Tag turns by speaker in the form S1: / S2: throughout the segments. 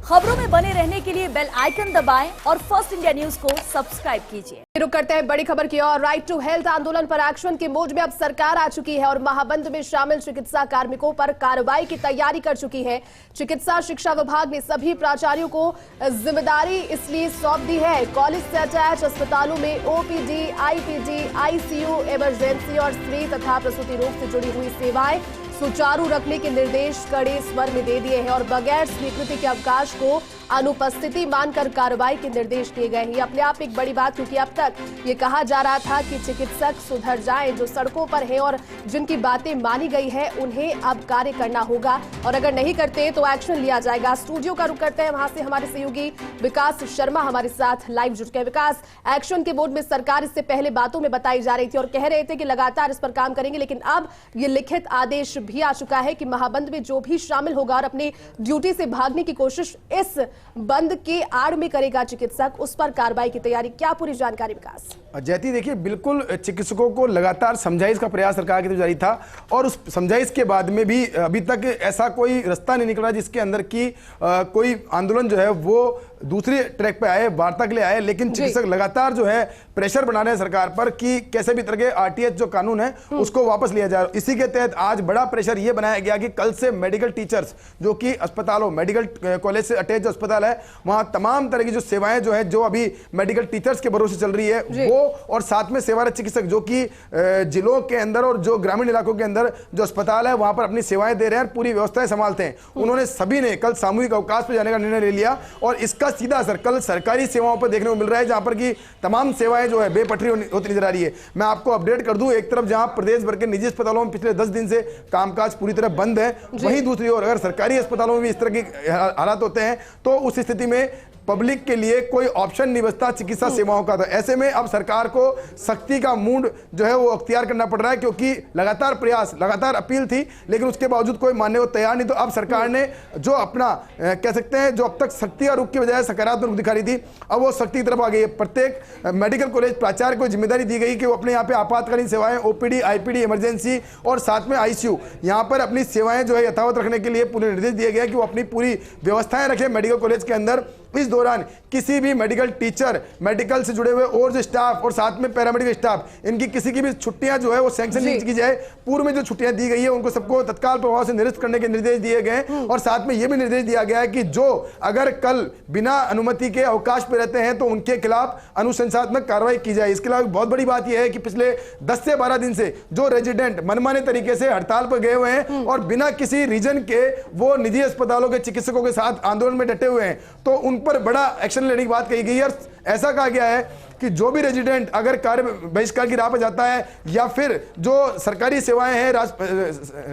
S1: खबरों में बने रहने के लिए बेल आइकन दबाएं और फर्स्ट इंडिया न्यूज को सब्सक्राइब कीजिए।
S2: रुक करते हैं बड़ी खबर की ओर। राइट टू हेल्थ आंदोलन पर एक्शन के मोड में अब सरकार आ चुकी है और महाबंद में शामिल चिकित्सा कार्मिकों पर कार्रवाई की तैयारी कर चुकी है। चिकित्सा शिक्षा विभाग ने सभी प्राचार्यों को जिम्मेदारी इसलिए सौंप दी है। कॉलेज से अटैच अस्पतालों में ओपीडी, आईपीडी, आईसीयू, इमरजेंसी और स्त्री तथा प्रसूति रोग से जुड़ी हुई सेवाएं सुचारू रखने के निर्देश कड़े स्वर में दे दिए हैं और बगैर स्वीकृति के अवकाश को अनुपस्थिति मानकर कार्रवाई के निर्देश दिए गए हैं। ये अपने आप एक बड़ी बात, क्योंकि अब तक ये कहा जा रहा था कि चिकित्सक सुधर जाएं, जो सड़कों पर हैं और जिनकी बातें मानी गई है उन्हें अब कार्य करना होगा और अगर नहीं करते तो एक्शन लिया जाएगा। स्टूडियो का रुख करते हैं, वहां से हमारे सहयोगी विकास शर्मा हमारे साथ लाइव जुट गए। विकास, एक्शन के मोड में सरकार इससे पहले बातों में बताई जा रही थी और कह रहे थे कि लगातार इस पर काम करेंगे, लेकिन अब ये लिखित आदेश भी आ चुका है कि महाबंद में जो भी शामिल होगा और अपनी ड्यूटी से भागने की कोशिश इस बंद के आड़ में करेगा चिकित्सक, उस पर कार्रवाई की तैयारी। क्या पूरी जानकारी विकास?
S3: जयती, देखिए, बिल्कुल चिकित्सकों को लगातार समझाइश का प्रयास सरकार की तरफ जारी था और उस समझाइश के बाद में भी अभी तक ऐसा कोई रास्ता नहीं निकला जिसके अंदर की कोई आंदोलन जो है वो दूसरे ट्रैक पे आए, वार्ता के लिए आए। लेकिन चिकित्सक लगातार जो है प्रेशर बना रहे हैं सरकार पर कि कैसे भी तरह के आरटीएच जो कानून है उसको वापस लिया जाए। इसी के तहत आज बड़ा प्रेशर ये बनाया गया कि कल से मेडिकल टीचर्स जो कि अस्पतालों, मेडिकल कॉलेज से अटैच जो अस्पताल है वहां तमाम तरह की जो सेवाएं जो है, जो अभी मेडिकल टीचर्स के भरोसे चल रही है वो, और साथ में सेवारत चिकित्सक जो कि जिलों के अंदर और जो ग्रामीण इलाकों के अंदर जो अस्पताल है वहां पर अपनी सेवाएं दे रहे हैं, पूरी व्यवस्थाएं संभालते हैं, उन्होंने सभी ने कल सामूहिक अवकाश पर जाने का निर्णय ले लिया और इसका सीधा असर कल सरकारी सेवाओं पर देखने को मिल रहा है, जहां पर की तमाम सेवाएं जो है बेपटरी होती नजर आ रही है। मैं आपको अपडेट कर दूं, एक तरफ जहां प्रदेश भर के निजी अस्पतालों में पिछले 10 दिन से कामकाज पूरी तरह बंद है, वहीं दूसरी ओर अगर सरकारी अस्पतालों में भी इस तरह के हालात होते हैं तो उस स्थिति में पब्लिक के लिए कोई ऑप्शन नहीं बचता चिकित्सा सेवाओं का। तो ऐसे में अब सरकार को सख्ती का मूड जो है वो अख्तियार करना पड़ रहा है, क्योंकि लगातार प्रयास, लगातार अपील थी, लेकिन उसके बावजूद कोई मानने को तैयार नहीं। तो अब सरकार ने जो अपना कह सकते हैं, जो अब तक सख्ती का रुख की बजाय सकारात्मक रुख दिखा रही थी, अब वो सख्ती की तरफ आ गई है। प्रत्येक मेडिकल कॉलेज प्राचार्य को जिम्मेदारी दी गई कि वो अपने यहाँ पे आपातकालीन सेवाएं, ओपीडी, आईपीडी, इमरजेंसी और साथ में आईसीयू, यहाँ पर अपनी सेवाएं जो है यथावत रखने के लिए पूरे निर्देश दिए गए कि वो अपनी पूरी व्यवस्थाएं रखें मेडिकल कॉलेज के अंदर। इस दौरान किसी भी मेडिकल टीचर, मेडिकल से जुड़े हुए और जो स्टाफ और साथ में पैरामेडिकल स्टाफ, इनकी किसी की भी छुट्टियां जो है वो सैंक्शन नहीं की जाए। पूर्व में जो छुट्टियां दी गई है उनको सबको तत्काल प्रभाव से निरस्त करने के निर्देश दिए गए और साथ में यह भी निर्देश दिया गया है कि जो अगर कल बिना अनुमति के अवकाश पे रहते हैं तो उनके खिलाफ अनुशंसात्मक कार्रवाई की जाए। इसके अलावा बहुत बड़ी बात यह है कि पिछले 10 से 12 दिन से जो रेजिडेंट मनमाने तरीके से हड़ताल पर गए हुए हैं और बिना किसी रीजन के वो निजी अस्पतालों के चिकित्सकों के साथ आंदोलन में डटे हुए हैं, तो उन पर बड़ा एक्शन लेने की बात कही गई है। ऐसा कहा गया है कि जो भी रेजिडेंट अगर कार्य बहिष्कार की राह पर जाता है या फिर जो सरकारी सेवाएं हैं,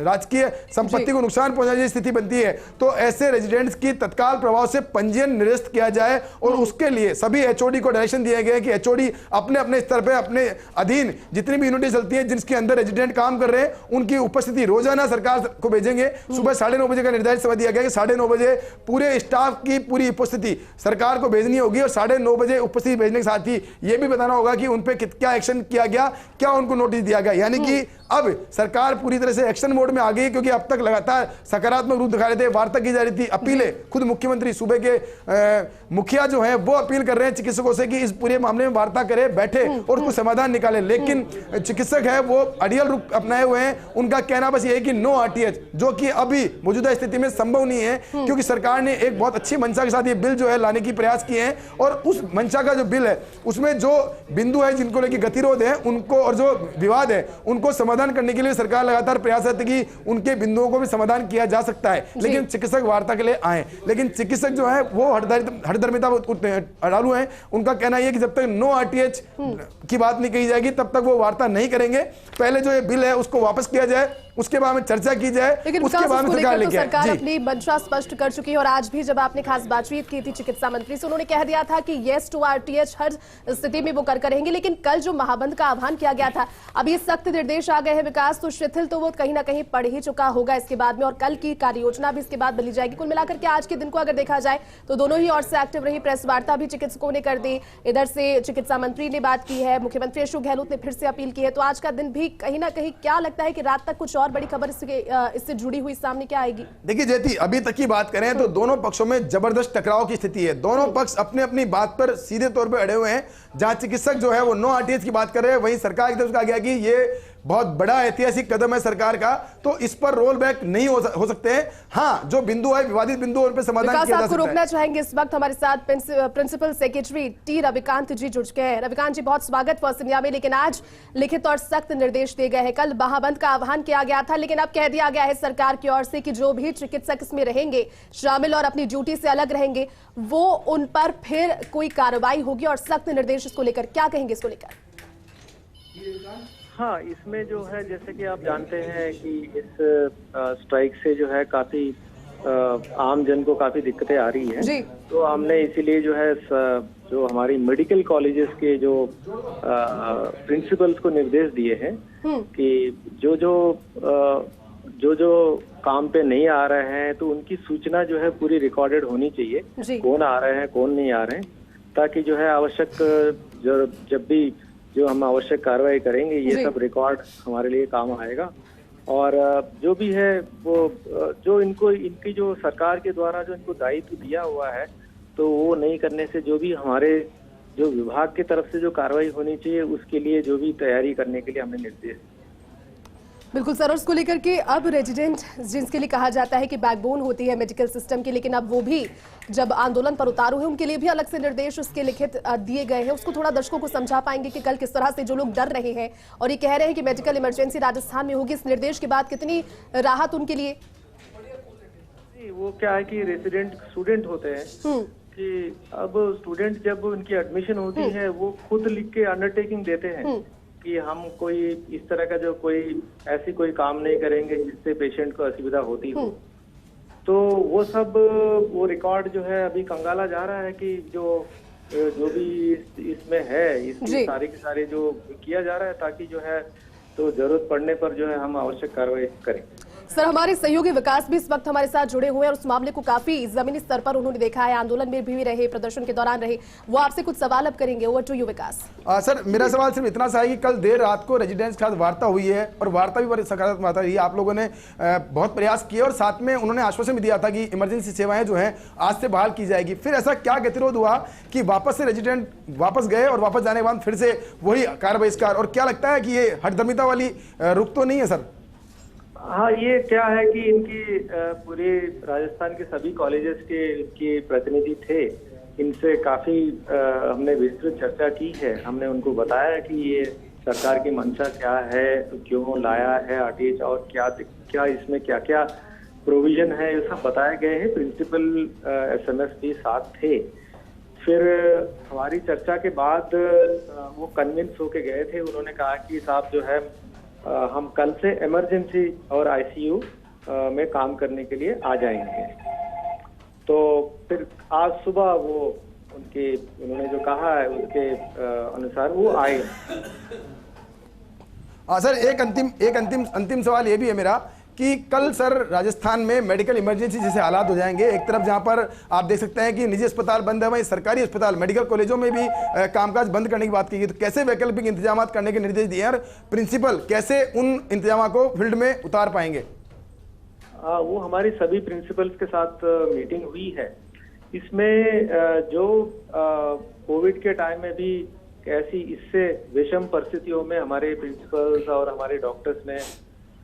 S3: राजकीय संपत्ति को नुकसान पहुंचाने की स्थिति बनती है, तो ऐसे रेजिडेंट्स की तत्काल प्रभाव से पंजीयन निरस्त किया जाए और उसके लिए सभी एचओडी को डायरेक्शन दिया गया है कि एचओडी अपने अपने स्तर पर, अपने अधीन जितनी भी यूनिटें चलती है जिसके अंदर रेजिडेंट काम कर रहे हैं, उनकी उपस्थिति रोजाना सरकार को भेजेंगे। सुबह 9:30 बजे का निर्धारित समय दिया गया कि 9:30 बजे पूरे स्टाफ की पूरी उपस्थिति सरकार को भेजनी होगी और 9:30 बजे उपस्थिति भेजने के साथ ही यह भी बताना होगा कि उन पे क्या एक्शन किया गया, क्या उनको नोटिस दिया गया। यानी कि अब सरकार पूरी तरह से एक्शन मोड में आ गई है, क्योंकि अब तक लगातार सकारात्मक रूप दिखा रहे थे, वार्ता की जा रही थी, अपीलें, खुद मुख्यमंत्री सूबे के मुखिया जो है वो अपील कर रहे हैं चिकित्सकों से कि इस पूरे मामले में वार्ता करें, बैठे और उसको समाधान निकाले। लेकिन चिकित्सक है वो अड़ियल रुख अपनाए हुए हैं। उनका कहना बस ये है कि नो आरटीएच, जो कि अभी मौजूदा स्थिति में संभव नहीं है, क्योंकि सरकार ने एक बहुत अच्छी मंशा के साथ ये बिल जो है लाने की प्रयास किए हैं और उस मंशा का जो बिल है उसमें जो बिंदु है जिनको लेकर गतिरोध है उनको और जो विवाद है उनको समाधान करने के लिए सरकार लगातार प्रयासरत है कि उनके बिंदुओं को भी समाधान किया जा सकता है। लेकिन चिकित्सक वार्ता के लिए आए, लेकिन चिकित्सक जो है वो हठधर्मिता अड़ालू है। उनका कहना यह कि जब तक नो आरटीएच की बात नहीं कही जाएगी तब तक वो वार्ता नहीं करेंगे। पहले जो ये बिल है उसको वापस किया जाए, उसके बाद में चर्चा की जाए, उसके बाद में सरकार लेके
S2: सरकार अपनी मंशा स्पष्ट कर चुकी है। और आज भी जब आपने खास बातचीत की थी चिकित्सा मंत्री से, उन्होंने कह दिया था कि येस टू आरटीएच हर स्थिति में वो कर करेंगे। लेकिन कल जो महाबंद का आह्वान किया गया था, अब ये सख्त निर्देश आ गए हैं विकास, तो शिथिल तो वो कहीं ना कहीं पड़ ही चुका होगा इसके बाद में, और कल की कार्य योजना भी इसके बाद बदली जाएगी। कुल मिलाकर के आज के दिन को अगर देखा जाए तो दोनों ही ओर से एक्टिव रही। प्रेस वार्ता भी चिकित्सकों ने कर दी, इधर से चिकित्सा मंत्री ने बात की है, मुख्यमंत्री अशोक गहलोत ने फिर से अपील की है। तो आज का दिन भी कहीं ना कहीं क्या लगता है कि रात तक कुछ और बड़ी खबर इससे जुड़ी हुई सामने क्या आएगी?
S3: देखिए जयती, अभी तक की बात करें तो दोनों पक्षों में जबरदस्त टकराव की स्थिति है। दोनों पक्ष अपने अपनी बात पर सीधे तौर पर अड़े हुए हैं। जहां चिकित्सक जो है वो नो आरटीएच की बात कर रहे हैं, वहीं सरकार की तरफ से कहा गया कि ये बहुत बड़ा ऐतिहासिक कदम है सरकार का, तो इस पर रोल बैक नहीं हो सकते हैं। हाँ, जो बिंदु है, विवादित बिंदु, उन पर समाधान किया जा सकता है।
S2: रोकना चाहेंगे इस वक्त हमारे साथ प्रिंसिपल सेक्रेटरी टी रविकांत जी जुड़ चुके हैं। रविकांत जी, बहुत स्वागत फर्स्ट इंडिया में। लेकिन आज लिखित और सख्त निर्देश दिए गए हैं। कल महाबंद का आह्वान किया गया था, लेकिन अब कह दिया गया है सरकार की ओर से कि जो भी चिकित्सक इसमें रहेंगे शामिल और अपनी ड्यूटी से अलग रहेंगे, वो उन पर फिर कोई कार्रवाई होगी और सख्त निर्देश इसको लेकर क्या कहेंगे इसको लेकर?
S4: हाँ, इसमें जो है जैसे कि आप जानते हैं कि इस स्ट्राइक से जो है काफी आम जन को काफी दिक्कतें आ रही हैं।
S2: जी।
S4: तो हमने इसीलिए जो है जो हमारी मेडिकल कॉलेजेस के जो प्रिंसिपल्स को निर्देश दिए हैं कि जो काम पे नहीं आ रहे हैं तो उनकी सूचना जो है पूरी रिकॉर्डेड होनी चाहिए, कौन आ रहे हैं कौन नहीं आ रहे हैं, ताकि जो है आवश्यक जब भी जो हम आवश्यक कार्रवाई करेंगे ये सब रिकॉर्ड हमारे लिए काम आएगा। और जो भी है वो जो इनकी जो सरकार के द्वारा जो इनको दायित्व दिया हुआ है तो वो नहीं करने से जो भी हमारे जो विभाग की तरफ से जो कार्रवाई होनी चाहिए उसके लिए जो भी तैयारी करने के लिए हमने निर्देश।
S2: बिल्कुल सर, उसको लेकर के अब रेजिडेंट जिनके लिए कहा जाता है कि बैकबोन होती है मेडिकल सिस्टम की, लेकिन अब वो भी जब आंदोलन पर उतारू है उनके लिए भी अलग से निर्देश उसके लिखित दिए गए हैं। उसको थोड़ा दर्शकों को समझा पाएंगे कि कल किस तरह से जो लोग डर रहे हैं और ये कह रहे हैं कि मेडिकल इमरजेंसी राजस्थान में होगी, इस निर्देश के बाद कितनी राहत उनके लिए?
S4: वो क्या है कि रेजिडेंट स्टूडेंट होते हैं कि अब स्टूडेंट जब उनकी एडमिशन होती है वो खुद लिख के अंडरटेकिंग देते हैं कि हम कोई इस तरह का जो कोई ऐसी कोई काम नहीं करेंगे जिससे पेशेंट को असुविधा होती हो। तो वो सब वो रिकॉर्ड जो है अभी कंगाला जा रहा है कि जो भी इसमें है इसकी सारी की सारी जो किया जा रहा है ताकि जो है तो जरूरत पड़ने पर जो है हम आवश्यक कार्रवाई करें।
S2: सर, हमारे सहयोगी विकास भी इस वक्त हमारे साथ जुड़े हुए हैं और उस मामले को काफी जमीनी स्तर पर उन्होंने देखा है, आंदोलन में भी रहे, प्रदर्शन के दौरान रहे। वो आपसे कुछ सवाल अब करेंगे। Over to you Vikas.
S3: Sir, मेरा सवाल सिर्फ इतना सा है कि कल देर रात को रेजिडेंट्स के साथ वार्ता हुई है और वार्ता भी बड़ी सकारात्मक वार्ता रही। आप लोगों ने बहुत प्रयास किए और साथ में उन्होंने आश्वासन भी दिया था कि इमरजेंसी सेवाएं जो है आज से बहाल की जाएगी। फिर ऐसा क्या गतिरोध हुआ कि वापस से रेजिडेंट वापस गए और वापस जाने के बाद फिर से वही कार बहिष्कार? और क्या लगता है कि ये हठधर्मिता वाली रुख तो नहीं है सर?
S4: हाँ, ये क्या है कि इनकी पूरे राजस्थान के सभी कॉलेजेस के प्रतिनिधि थे, इनसे काफी हमने विस्तृत चर्चा की है। हमने उनको बताया कि ये सरकार की मंशा क्या है, क्यों लाया है आरटीएच और क्या इसमें क्या क्या प्रोविजन है, ये सब बताए गए हैं। प्रिंसिपल एसएमएस भी साथ थे। फिर हमारी चर्चा के बाद वो कन्विंस होके गए थे। उन्होंने कहा कि साहब जो है हम कल से इमरजेंसी और आईसीयू में काम करने के लिए आ जाएंगे। तो फिर आज सुबह वो उन्होंने जो कहा है उसके अनुसार वो आए।
S3: सर, एक अंतिम सवाल ये भी है मेरा कि कल सर राजस्थान में मेडिकल इमरजेंसी जैसे हालात हो जाएंगे। एक तरफ जहां पर आप देख सकते हैं कि निजी अस्पताल बंद है, वहीं सरकारी अस्पताल मेडिकल कॉलेजों में भी कामकाज बंद करने की बात की गई। तो कैसे वैकल्पिक इंतजाम करने के निर्देश दिए और प्रिंसिपल कैसे उन इंतजाम को फील्ड में उतार पाएंगे?
S4: वो हमारी सभी प्रिंसिपल्स के साथ मीटिंग हुई है। इसमें जो कोविड के टाइम में भी ऐसी इससे विषम परिस्थितियों में हमारे प्रिंसिपल्स और हमारे डॉक्टर्स ने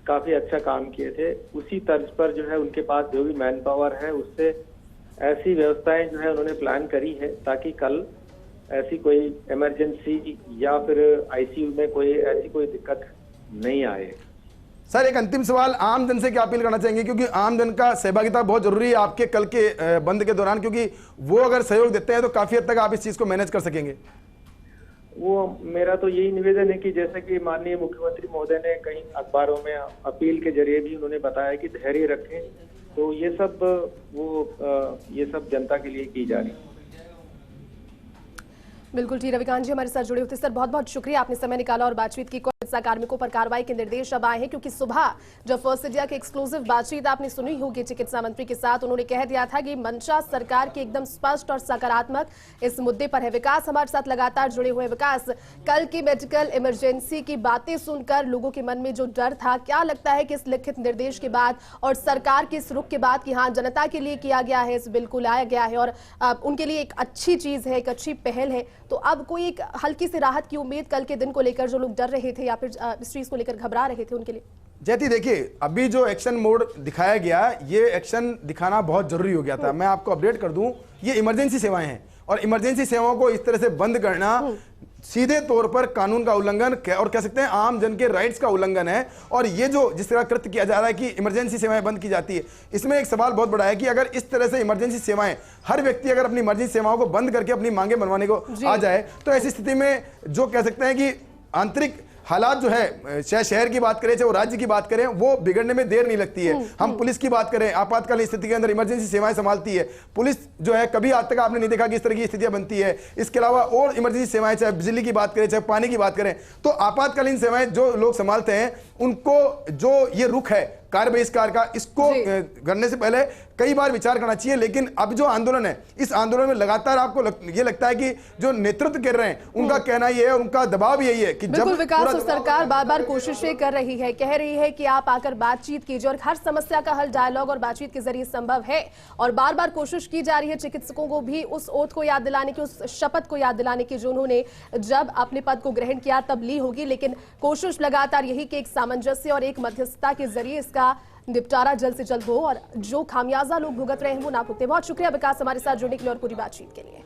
S4: काफी अच्छा काम किए थे, उसी तर्ज पर जो है उनके पास जो भी मैन पावर है उससे ऐसी व्यवस्थाएं जो है उन्होंने प्लान करी है ताकि कल ऐसी कोई इमरजेंसी या फिर आईसीयू में कोई ऐसी कोई दिक्कत नहीं आए।
S3: सर, एक अंतिम सवाल, आम जन से क्या अपील करना चाहेंगे? क्योंकि आम जन का सहभागिता बहुत जरूरी है आपके कल के बंद के दौरान, क्योंकि वो अगर सहयोग देते हैं तो काफी हद तक आप इस चीज को मैनेज कर सकेंगे।
S4: वो मेरा तो यही निवेदन है कि जैसे कि माननीय मुख्यमंत्री महोदय ने कई अखबारों में अपील के जरिए भी उन्होंने बताया कि धैर्य रखें, तो ये सब जनता के लिए की जा रही है।
S2: बिल्कुल, टी रविकांत जी हमारे साथ जुड़े होते। सर, बहुत बहुत शुक्रिया, आपने समय निकाला और बातचीत की। चिकित्सा कार्मिकों पर कार्रवाई के निर्देश अब आए हैं, क्योंकि सुबह जब फर्स्ट इंडिया की एक्सक्लूसिव बातचीत आपने सुनी होगी चिकित्सा मंत्री के साथ, उन्होंने कह दिया था कि मंशा सरकार की एकदम स्पष्ट और सकारात्मक इस मुद्दे पर है। विकास हमारे साथ लगातार जुड़े हुए। विकास, कल की मेडिकल इमरजेंसी की बातें सुनकर लोगों के मन में जो डर था, क्या लगता है कि इस लिखित निर्देश के बाद और सरकार के इस रुख के बाद कि हाँ जनता के लिए किया गया है, इस बिल को लाया गया है और उनके लिए एक अच्छी चीज है, एक अच्छी पहल है, तो अब कोई एक हल्की सी राहत की उम्मीद कल के दिन को लेकर जो लोग डर रहे थे या फिर इस चीज को लेकर घबरा रहे थे उनके लिए?
S3: जयती, देखिए अभी जो एक्शन मोड दिखाया गया, ये एक्शन दिखाना बहुत जरूरी हो गया था। मैं आपको अपडेट कर दूं, ये इमरजेंसी सेवाएं हैं और इमरजेंसी सेवाओं को इस तरह से बंद करना सीधे तौर पर कानून का उल्लंघन और कह सकते हैं आम जन के राइट्स का उल्लंघन है। और ये जो जिस तरह कृत्य किया जा रहा है कि इमरजेंसी सेवाएं बंद की जाती है, इसमें एक सवाल बहुत बड़ा है कि अगर इस तरह से इमरजेंसी सेवाएं, हर व्यक्ति अगर अपनी इमरजेंसी सेवाओं को बंद करके अपनी मांगे मनवाने को आ जाए, तो ऐसी स्थिति में जो कह सकते हैं कि आंतरिक हालात जो है, चाहे शहर की बात करें चाहे वो राज्य की बात करें, वो बिगड़ने में देर नहीं लगती है। हम पुलिस की बात करें, आपातकालीन स्थिति के अंदर इमरजेंसी सेवाएं संभालती है पुलिस जो है, कभी आज तक आपने नहीं देखा कि इस तरह की स्थितियां बनती है। इसके अलावा और इमरजेंसी सेवाएं, चाहे बिजली की बात करें चाहे पानी की बात करें, तो आपातकालीन सेवाएं जो लोग संभालते हैं उनको जो ये रुख है कार्य बहिष्कार का, इसको करने से पहले कई बार विचार करना चाहिए। लेकिन अब जो आंदोलन है, इस आंदोलन में लगातार आपको ये लगता है कि जो नेतृत्व कर रहे हैं उनका कहना ये है और उनका दबाव यही है कि
S2: जब विकास और सरकार बार बार कोशिशें कर रही है, कह रही है कि आप आकर बातचीत कीजिए और हर समस्या का हल डायलॉग और बातचीत के जरिए संभव है, और बार बार कोशिश की जा रही है चिकित्सकों को भी उस ओथ को याद दिलाने की, उस शपथ को याद दिलाने की जो उन्होंने जब अपने पद को ग्रहण किया तब ली होगी। लेकिन कोशिश लगातार यही कि एक सामंजस्य और एक मध्यस्थता के जरिए इसका निपटारा जल्द से जल्द हो और जो खामियाजा लोग भुगत रहे हैं वो ना भुगते। बहुत शुक्रिया विकास हमारे साथ जुड़ने के लिए और पूरी बातचीत के लिए।